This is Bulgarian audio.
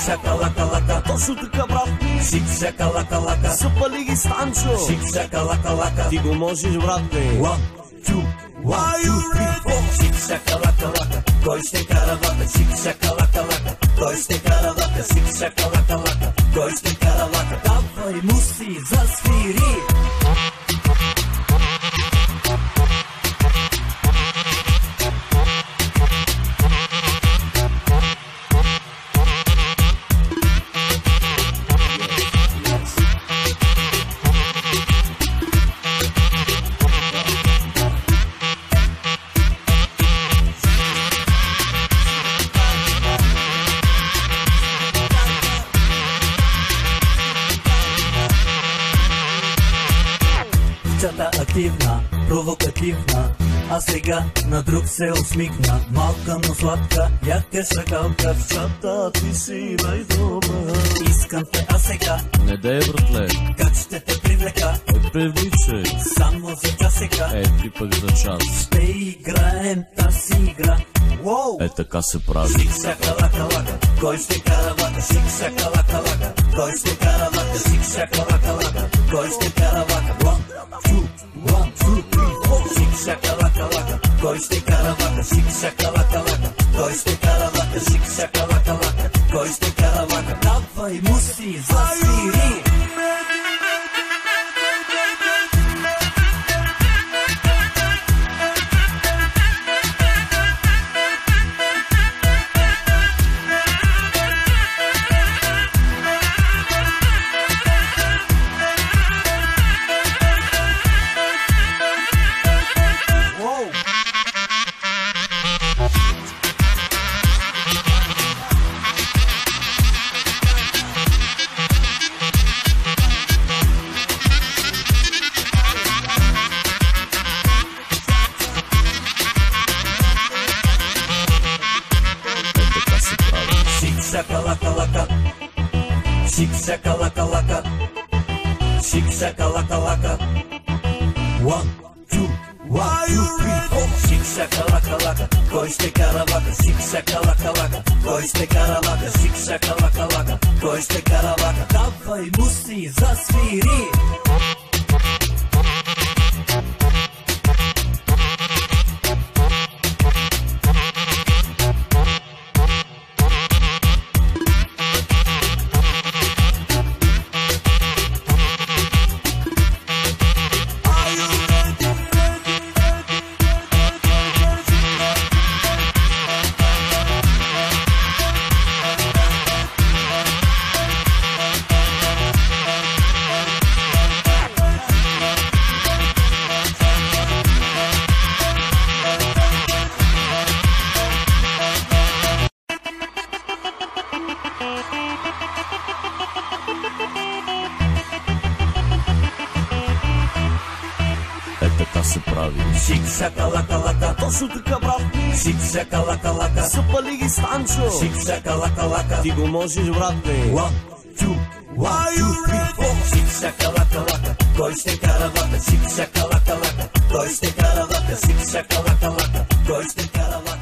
Шик-шака-лака-лака. Точно така, брат. Шик-шака-лака-лака. Съпали ги Станчо. Шик-шака-лака-лака. Ти го можеш, брат. One, two, one, two, three, four. Шик-шака-лака-лака. Кой ще кара вака? Шик-шака-лака-лака. Кой ще кара вака? Шик-шака-лака-лака. Кой ще кара вака? Давай му си засвири. Чата активна, провокативна, а сега на друг се усмихна. Малка, но сладка, яка шакалка. В чата ти си най-добра. Искам те, а сега Не дей, братле. как ще те привлека? Привличай. Само за часека. Ти пък за час. Ще играем тази игра. Уоу! Така се прави. Шик-шака-лака-лака. Кой ще кара вака? Шик-шака-лака-лака. Кой ще кара вака? Шик-шака-лака-лака. Кой ще кара вака? One, two, three, four. Шик-шака-лака-лака. Кой ще кара вака? Шик-шака-лака-лака. Кой ще кара вака? Шик-шака-лака-лака. Кой ще кара вака? Давай му си засвири. Шик-шака-лака-лака. Шик-шака-лака-лака. Шик-шака-лака-лака. One, two, three, four. Шик-шака-лака-лака. Кой ще кара вака? Шик-шака-лака-лака. Кой ще кара вака? Шик-шака-лака-лака. Кой ще кара вака? Давай му си засвири. Така се прави. Шик-шака-лака-лака. Точно така, брат. Шик-шака-лака-лака. Съпали ги Станчо. Шик-шака-лака-лака. Ти го можеш, брат. One, two, three, four. Шик-шака-лака-лака. Кой ще кара вака? Шик-шака-лака-лака. Кой ще кара вака? Шик-шака-лака-лака. Кой ще кара вака?